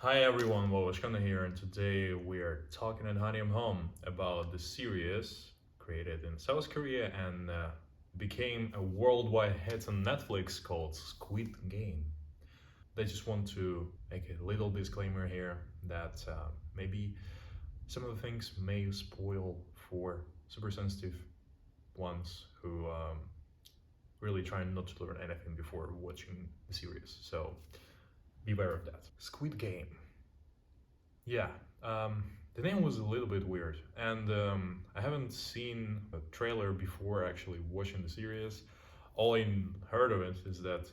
Hi everyone, Woshkanda here, and today we are talking at Hanium Home about the series created in South Korea and became a worldwide hit on Netflix called Squid Game. I just want to make a little disclaimer here that maybe some of the things may spoil for super sensitive ones who really try not to learn anything before watching the series. So beware of that. Squid Game. Yeah, the name was a little bit weird, and I haven't seen a trailer before actually watching the series. All I heard of it is that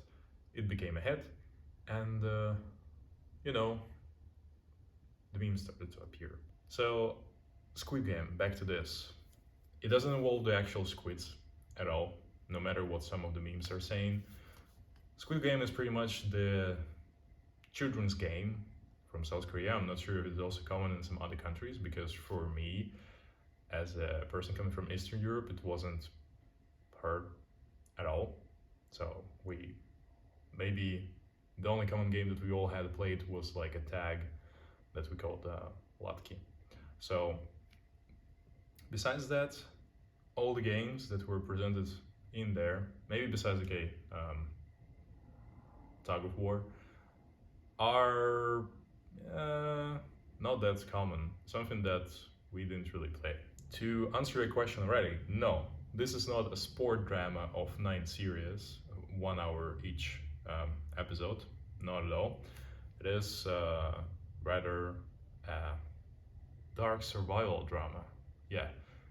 it became a hit, and you know, the memes started to appear. So, Squid Game, back to this. It doesn't involve the actual squids at all, no matter what some of the memes are saying. Squid Game is pretty much the children's game from South Korea. I'm not sure if it's also common in some other countries, because for me, as a person coming from Eastern Europe, it wasn't heard at all. So we maybe the only common game that we all had played was like a tag that we called Latki. So besides that, all the games that were presented in there, maybe besides tug of war, are not that common, something that we didn't really play. To answer your question already, no, this is not a sport drama of 9 series, 1 hour each episode, not at all. It is rather a dark survival drama, yeah,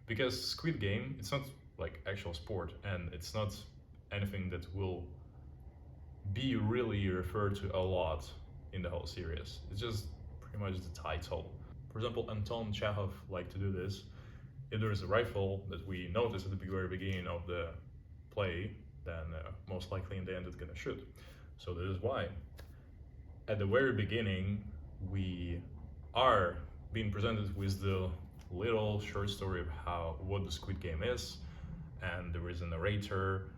because Squid Game, it's not like actual sport, and it's not anything that will be really referred to a lot in the whole series. It's just pretty much the title. For example, Anton Chekhov liked to do this. If there is a rifle that we notice at the very beginning of the play, then most likely in the end it's gonna shoot. So this is why. At the very beginning, we are being presented with the little short story of what the Squid Game is, and there is a narrator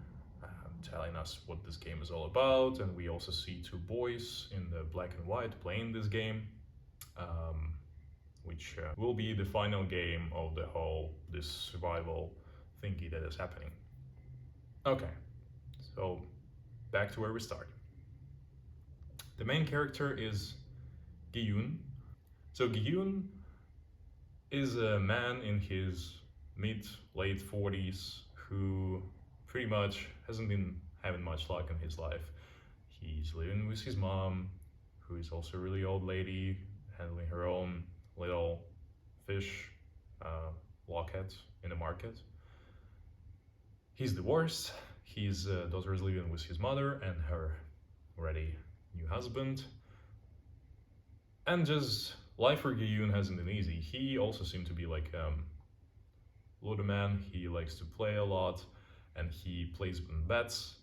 telling us what this game is all about, and we also see 2 boys in the black and white playing this game, which will be the final game of this survival thingy that is happening. Okay, so back to where we start. The main character is Gi-hun. So Gi-hun is a man in his late 40s who pretty much hasn't been having much luck in his life. He's living with his mom, who is also a really old lady, handling her own little fish locket in the market. He's divorced. His daughter is living with his mother and her already new husband. And just life for Gi-hun hasn't been easy. He also seemed to be like a little man. He likes to play a lot, and he plays on bets.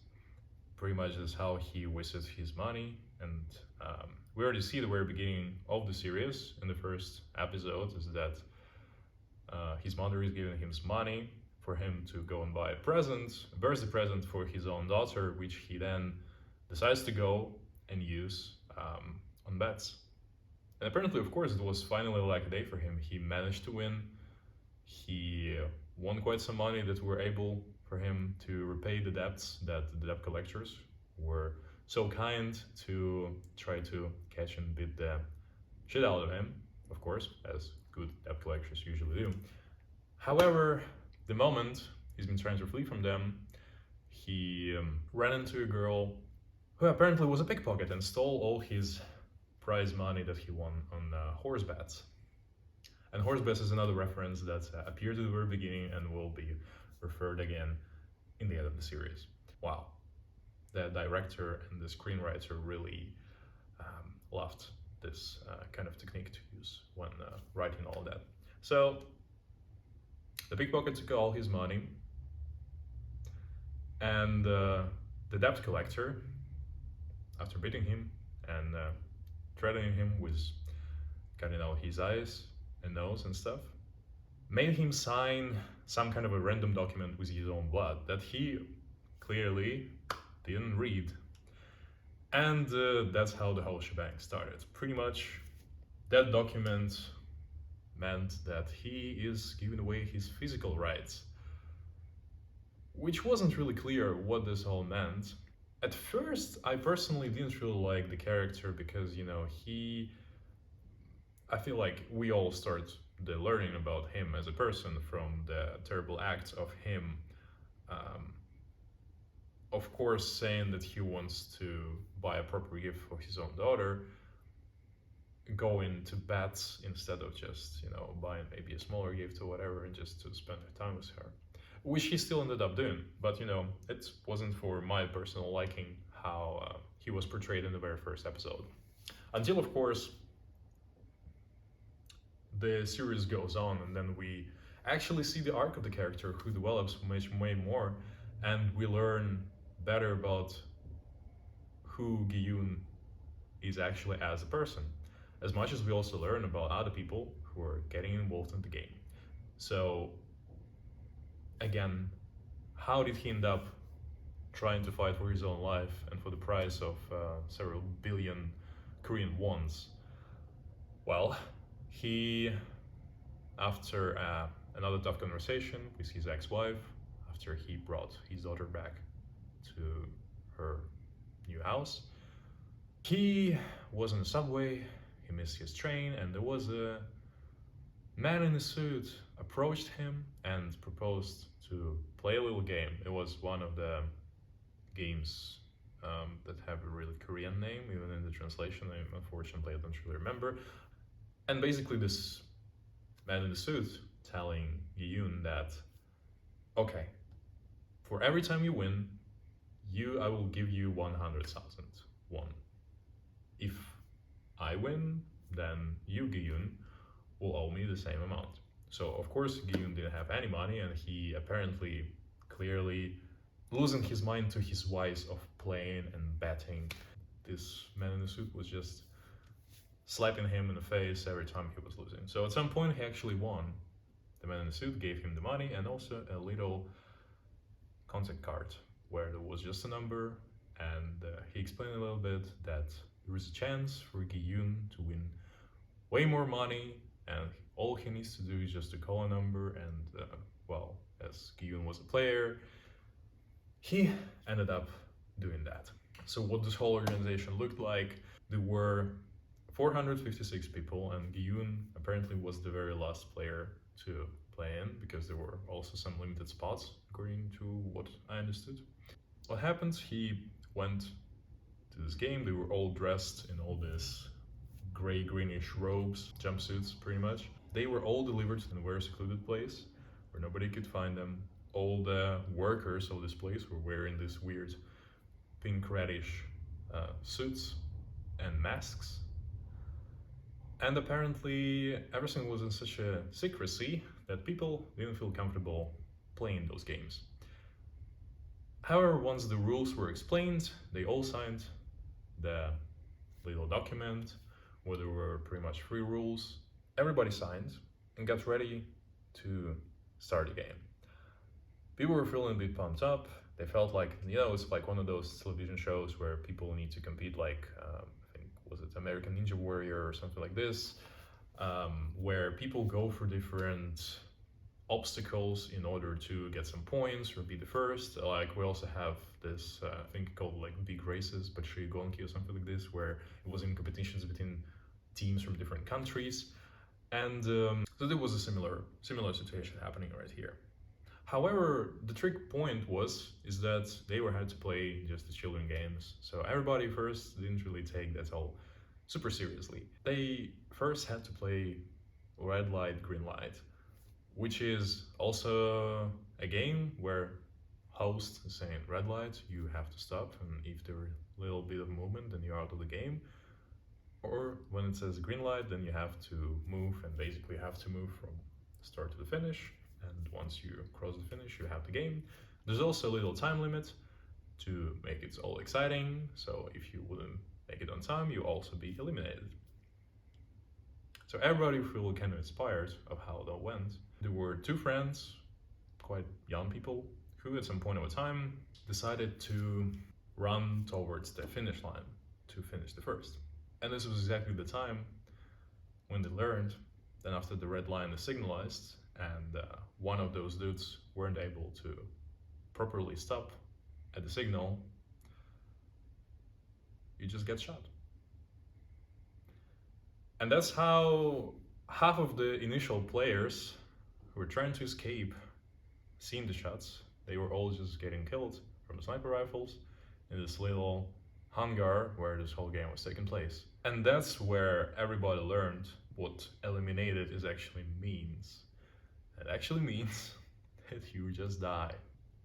Pretty much is how he wastes his money. And we already see the very beginning of the series in the first episode is that his mother is giving him some money for him to go and buy a birthday present for his own daughter, which he then decides to go and use on bets. And apparently, of course, it was finally like a day for him. He managed to win. He won quite some money that were able for him to repay the debts that the debt collectors were so kind to try to catch and beat the shit out of him, of course, as good debt collectors usually do. However, the moment he's been trying to flee from them, he ran into a girl who apparently was a pickpocket and stole all his prize money that he won on horse bets. And horse bets is another reference that appeared at the very beginning and will be referred again in the end of the series. Wow, the director and the screenwriter really loved this kind of technique to use when writing all that. So the pickpocket took all his money, and the debt collector, after beating him and threatening him with cutting out his eyes and nose and stuff, made him sign some kind of a random document with his own blood that he clearly didn't read. And that's how the whole shebang started. Pretty much That document meant that he is giving away his physical rights, which wasn't really clear what this all meant. At first, I personally didn't really like the character because, I feel like we all start the learning about him as a person from the terrible acts of him, um, of course, saying that he wants to buy a proper gift for his own daughter, going to bats instead of just, buying maybe a smaller gift or whatever and just to spend time with her. Which he still ended up doing, but it wasn't for my personal liking how he was portrayed in the very first episode. Until, of course, the series goes on, and then we actually see the arc of the character who develops much way more, and we learn better about who Gi-hun is actually as a person, as much as we also learn about other people who are getting involved in the game. So again, how did he end up trying to fight for his own life and for the price of several billion Korean wons? Well, he, after another tough conversation with his ex-wife, after he brought his daughter back to her new house, he was in the subway, he missed his train, and there was a man in a suit approached him and proposed to play a little game. It was one of the games that have a really Korean name, even in the translation. Unfortunately, I don't really remember. And basically, this man in the suit telling Gi-hun that, okay, for every time you win, I will give you 100,000 won. If I win, then you, Gi-hun, will owe me the same amount. So of course Gi-hun didn't have any money, and he apparently clearly losing his mind to his vice of playing and betting. This man in the suit was just slapping him in the face every time he was losing. So at some point he actually won. The man in the suit gave him the money and also a little contact card where there was just a number, and he explained a little bit that there is a chance for Gi-hun to win way more money, and all he needs to do is just to call a number, and well, as Gi-hun was a player, he ended up doing that. So what this whole organization looked like, there were 456 people, and Gi-hun apparently was the very last player to play in, because there were also some limited spots, according to what I understood. What happened, he went to this game, they were all dressed in all this gray greenish robes, jumpsuits pretty much. They were all delivered in a very secluded place where nobody could find them. All the workers of this place were wearing these weird pink reddish suits and masks. And apparently everything was in such a secrecy that people didn't feel comfortable playing those games. However, once the rules were explained, they all signed the little document where there were pretty much 3 rules. Everybody signed and got ready to start the game. People were feeling a bit pumped up. They felt like, it's like one of those television shows where people need to compete, like, I think, was it American Ninja Warrior or something like this, where people go for different obstacles in order to get some points or be the first. Like, we also have this thing called like big races, but Gonki or something like this, where it was in competitions between teams from different countries. And so there was a similar situation happening right here. However, the trick point is that they had to play just the children games. So everybody first didn't really take that all super seriously. They first had to play red light, green light, which is also a game where host is saying red light, you have to stop, and if there's a little bit of movement, then you're out of the game. Or when it says green light, then you have to move, and basically you have to move from the start to the finish. And once you cross the finish, you have the game. There's also a little time limit to make it all exciting. So if you wouldn't make it on time, you also be eliminated. So everybody feel kind of inspired of how that went. There were 2 friends, quite young people, who at some point of time decided to run towards the finish line to finish the first. And this was exactly the time When they learned, then after the red line is signalized, and one of those dudes weren't able to properly stop at the signal, you just get shot. And that's how half of the initial players who were trying to escape, seeing the shots, they were all just getting killed from the sniper rifles in this little hangar where this whole game was taking place. And that's where everybody learned what eliminated is actually means. It actually means that you just die.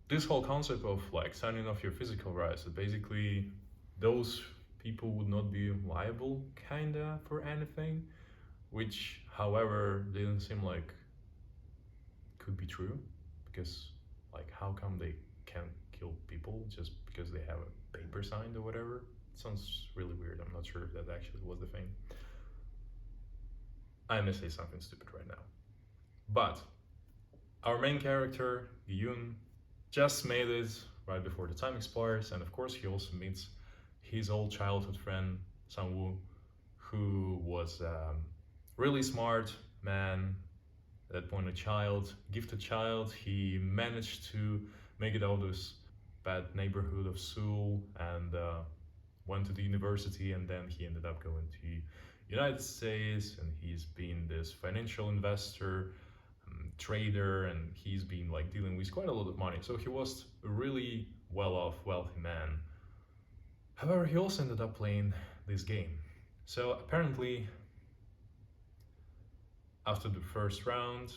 This whole concept of like signing off your physical rights, that basically those people would not be liable kinda for anything, which however didn't seem like could be true, because like how come they can't kill people just because they have a paper signed or whatever? It sounds really weird. I'm not sure if that actually was the thing. I'm gonna say something stupid right now. But our main character, Gi-hun, just made it right before the time expires, and of course he also meets his old childhood friend, Sang-woo, who was really smart man, at that point a child, gifted child. He managed to make it out of this bad neighborhood of Seoul and went to the university, and then he ended up going to United States, and he's been this financial investor, trader, and he's been like dealing with quite a lot of money. So he was a really well-off, wealthy man. However, he also ended up playing this game. So apparently, after the first round,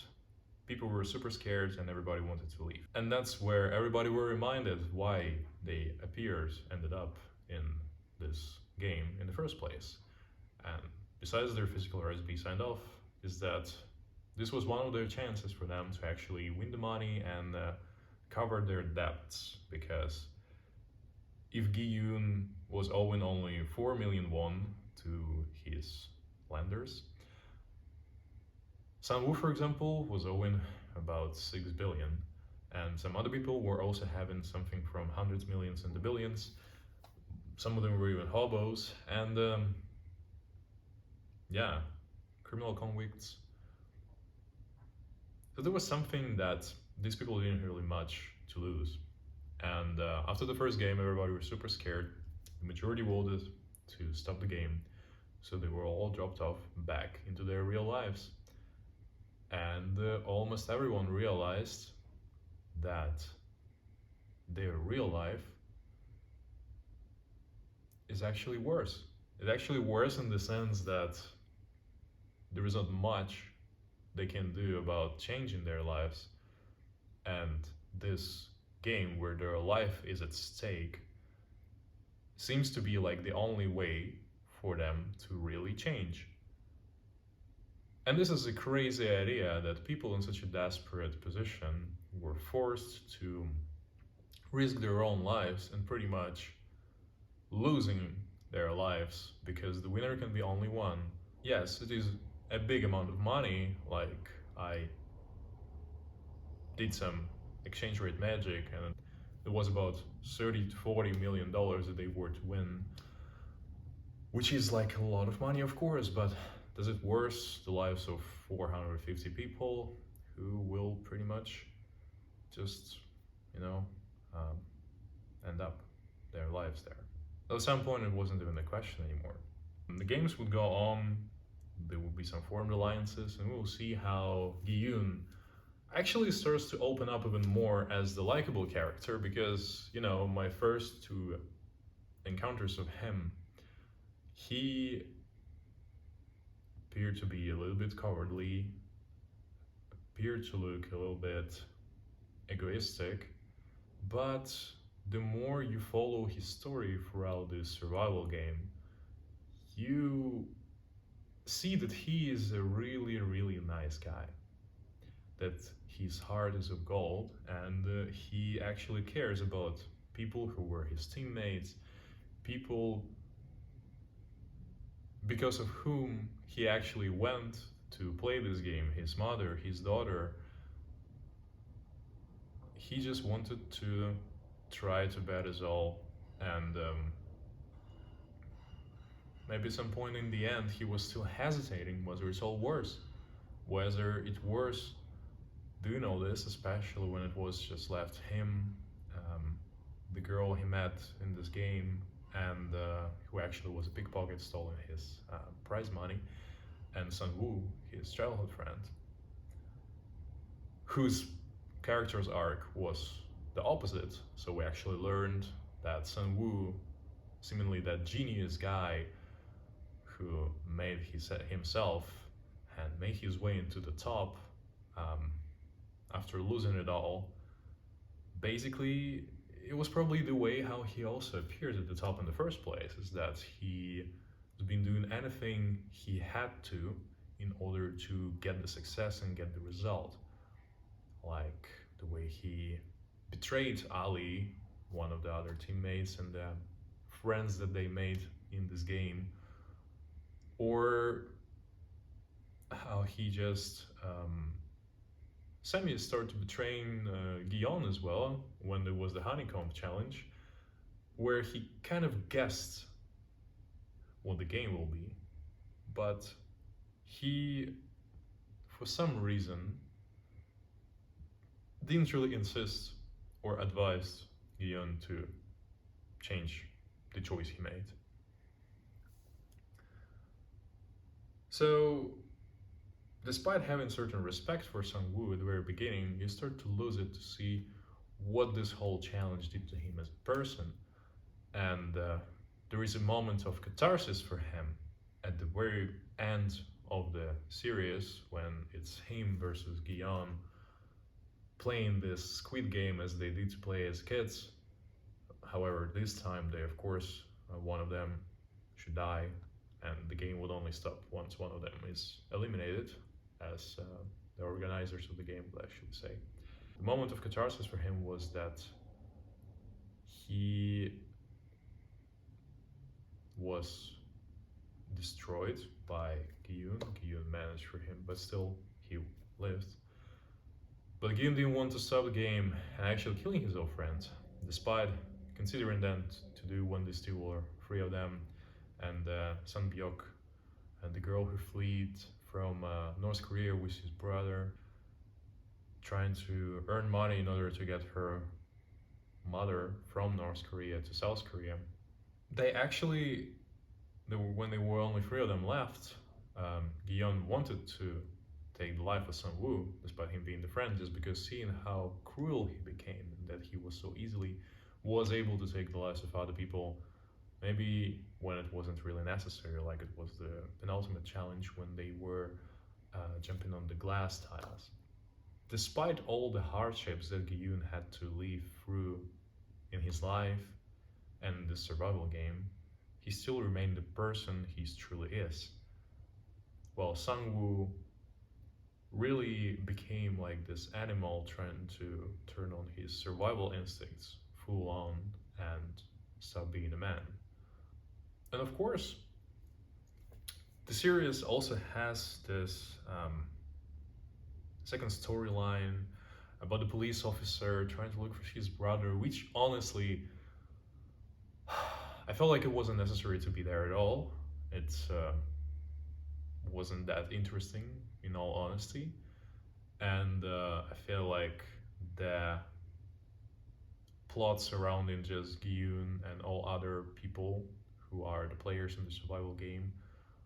people were super scared and everybody wanted to leave. And that's where everybody were reminded why they ended up in this game in the first place. And besides their physical rights being signed off, is that this was one of their chances for them to actually win the money and cover their debts. Because if Gi-hun was owing only 4 million won to his lenders, Sang-woo, for example, was owing about 6 billion, and some other people were also having something from hundreds, millions, and the billions. Some of them were even hobos, and yeah, criminal convicts. So there was something that these people didn't really much to lose. And after the first game, everybody was super scared. The majority voted to stop the game, so they were all dropped off back into their real lives. And almost everyone realized that their real life is actually worse. It's actually worse in the sense that there is not much they can do about changing their lives. And this game where their life is at stake seems to be like the only way for them to really change. And this is a crazy idea that people in such a desperate position were forced to risk their own lives and pretty much losing their lives because the winner can be only one. Yes, it is a big amount of money, like I did some exchange rate magic and it was about 30 to 40 million dollars that they were to win, which is like a lot of money, of course, but does it worth the lives of 450 people who will pretty much just, end up their lives there? At some point, it wasn't even a question anymore. The games would go on, there would be some formed alliances, and we will see how Gi-hun actually starts to open up even more as the likable character, because, my first two encounters of him, he appeared to be a little bit cowardly, appeared to look a little bit egoistic, but the more you follow his story throughout this survival game, you see that he is a really, really nice guy, that his heart is of gold, and he actually cares about people who were his teammates, people because of whom he actually went to play this game, his mother, his daughter. He just wanted to try to bet us all, and maybe at some point in the end he was still hesitating whether it's all worse. Whether it worse, do you know this, especially when it was just left him, the girl he met in this game, and who actually was a pickpocket, stolen his prize money, and Sun Woo, his childhood friend, whose character's arc was the opposite. So we actually learned that Sun Woo, seemingly that genius guy who made himself and made his way into the top after losing it all, basically it was probably the way how he also appeared at the top in the first place, is that he has been doing anything he had to in order to get the success and get the result. Like the way he betrayed Ali, one of the other teammates, and the friends that they made in this game, or how he just Sammy started betraying Gi-hun as well when there was the honeycomb challenge, where he kind of guessed what the game will be, but he, for some reason, didn't really insist or advise Gi-hun to change the choice he made. So, despite having certain respect for Sun Woo at the very beginning, you start to lose it to see what this whole challenge did to him as a person. And there is a moment of catharsis for him at the very end of the series when it's him versus Gi-hun playing this Squid Game as they did play as kids. However, this time they, of course, one of them should die, and the game would only stop once one of them is eliminated, as the organizers of the game would actually say. The moment of catharsis for him was that he was destroyed by Gi-hun. Gi-hun managed for him, but still he lived. But Gi-hun didn't want to stop the game and actually killing his old friend, despite considering then to do when they still were three of them, and Sun Byuk, and the girl who fled from North Korea with his brother, trying to earn money in order to get her mother from North Korea to South Korea. They actually, when there were only three of them left, Gi-hun wanted to take the life of Sun Woo, despite him being the friend, just because seeing how cruel he became and that he was so easily was able to take the lives of other people, maybe when it wasn't really necessary, like it was the penultimate challenge when they were jumping on the glass tiles. Despite all the hardships that Gi-hun had to live through in his life and the survival game, he still remained the person he truly is. While Sun Woo really became like this animal trying to turn on his survival instincts full on and stop being a man. And of course, the series also has this second storyline about the police officer trying to look for his brother, which honestly, I felt like it wasn't necessary to be there at all. It wasn't that interesting, in all honesty. And I feel like the plot surrounding just Gi-hun and all other people who are the players in the survival game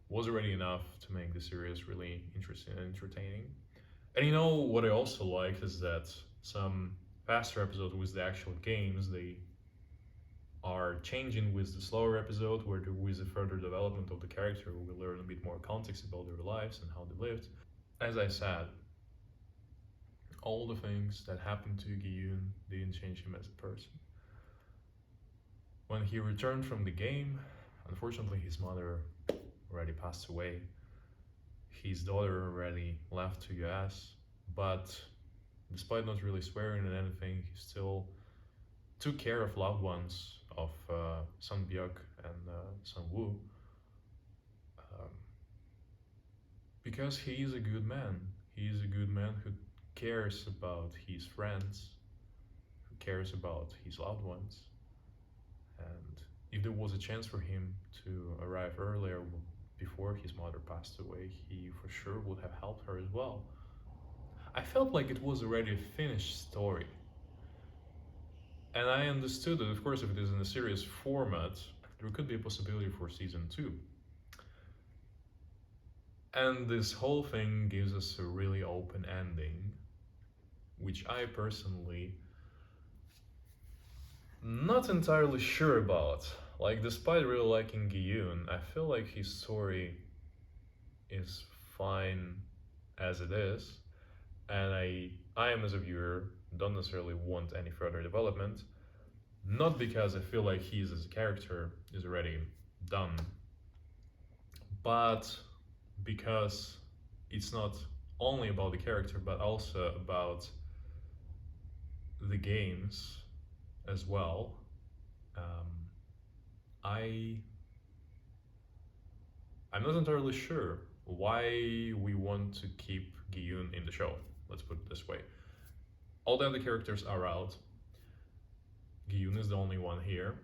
was already enough to make the series really interesting and entertaining. And you know what I also like is that some faster episodes with the actual games, they are changing with the slower episode where there is a further development of the character. We learn a bit more context about their lives and how they lived. As I said, all the things that happened to Gi-hun didn't change him as a person. When he returned from the game, unfortunately his mother already passed away. His daughter already left to US, but despite not really swearing at anything, he still took care of loved ones of Sun Byuk and Sun Woo, because he is a good man. He is a good man who cares about his friends, who cares about his loved ones, and if there was a chance for him to arrive earlier before his mother passed away, he for sure would have helped her as well. I felt like it was already a finished story. And I understood that, of course, if it is in a serious format, there could be a possibility for season 2. And this whole thing gives us a really open ending, which I personally not entirely sure about. Like, despite really liking Gi-hun, I feel like his story is fine as it is, and I am as a viewer don't necessarily want any further development. Not because I feel like he's as a character is already done, but because it's not only about the character but also about the games as well. I'm not entirely sure why we want to keep Gi-hun in the show. Let's put it this way. All the other characters are out. Gi-hun is the only one here.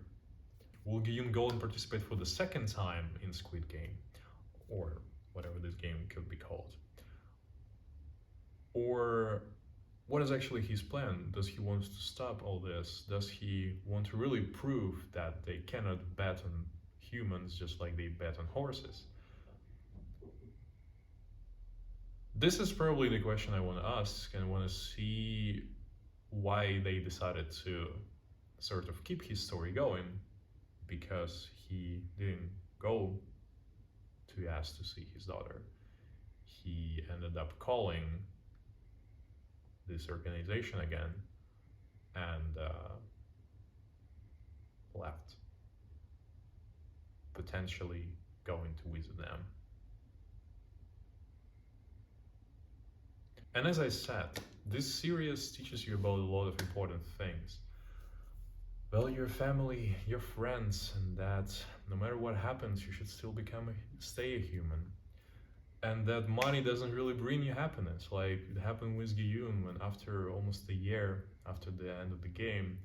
Will Gi-hun go and participate for the second time in Squid Game? Or whatever this game could be called. Or what is actually his plan? Does he want to stop all this? Does he want to really prove that they cannot bet on humans just like they bet on horses? This is probably the question I want to ask, and I want to see why they decided to sort of keep his story going, because he didn't go to ask to see his daughter. He ended up calling this organization again and left, potentially going to visit them. And as I said, this series teaches you about a lot of important things. Well, your family, your friends, and that no matter what happens, you should still stay a human. And that money doesn't really bring you happiness. Like it happened with Gi-hun, when after almost a year after the end of the game,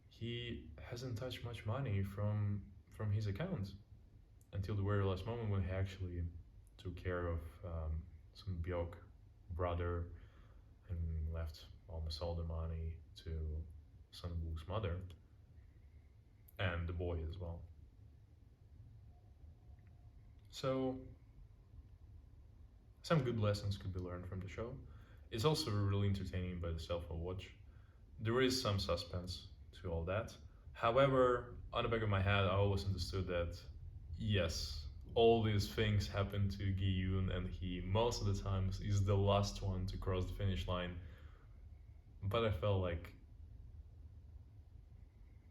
he hasn't touched much money from his account until the very last moment when he actually took care of some Byok brother and left almost all the money to Sun-woo's mother and the boy as well. So some good lessons could be learned from the show. It's also really entertaining by itself a watch. There is some suspense to all that. However, on the back of my head, I always understood that yes, all these things happen to Gi-hun, and he most of the times is the last one to cross the finish line. But I felt like,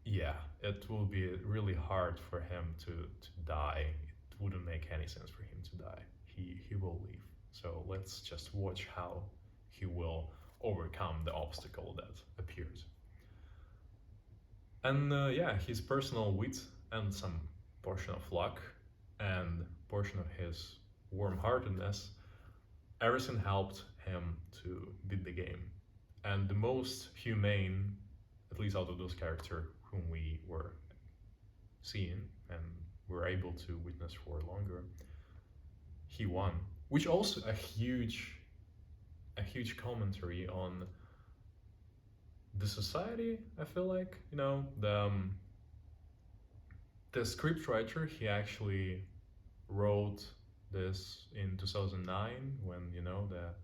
yeah, it will be really hard for him to die. It wouldn't make any sense for him to die. He will leave. So let's just watch how he will overcome the obstacle that appears. And yeah, his personal wit and some portion of luck and portion of his warm-heartedness, everything helped him to beat the game. And the most humane, at least out of those characters whom we were seeing and were able to witness for longer, he won. Which also a huge commentary on the society. I feel like, you know, the scriptwriter, he actually wrote this in 2009 when, you know, the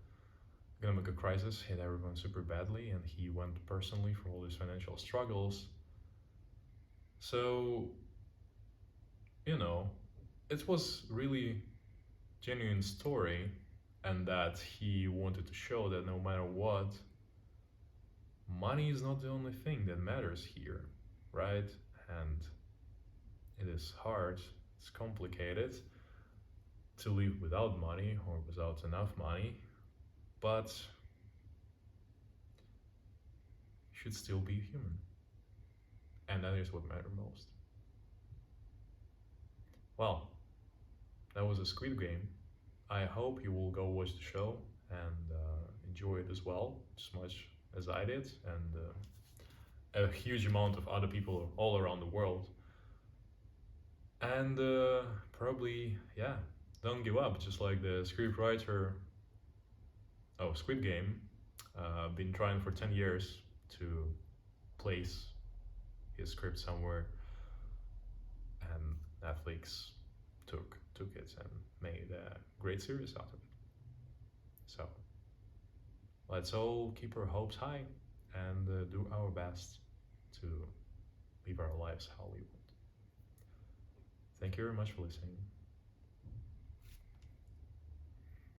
economic crisis hit everyone super badly, and he went personally for all these financial struggles. So, you know, it was really genuine story, and that he wanted to show that no matter what, money is not the only thing that matters here, right? And it is hard, it's complicated to live without money or without enough money, but you should still be human. And that is what matters most. Well, that was a Squid Game. I hope you will go watch the show and enjoy it as well, as much as I did, and a huge amount of other people all around the world. And probably, yeah, don't give up. Just like the scriptwriter of Squid Game, been trying for 10 years to place his script somewhere, and Netflix took it and made a great series out of it. So let's all keep our hopes high and do our best to live our lives how we want. Thank you very much for listening.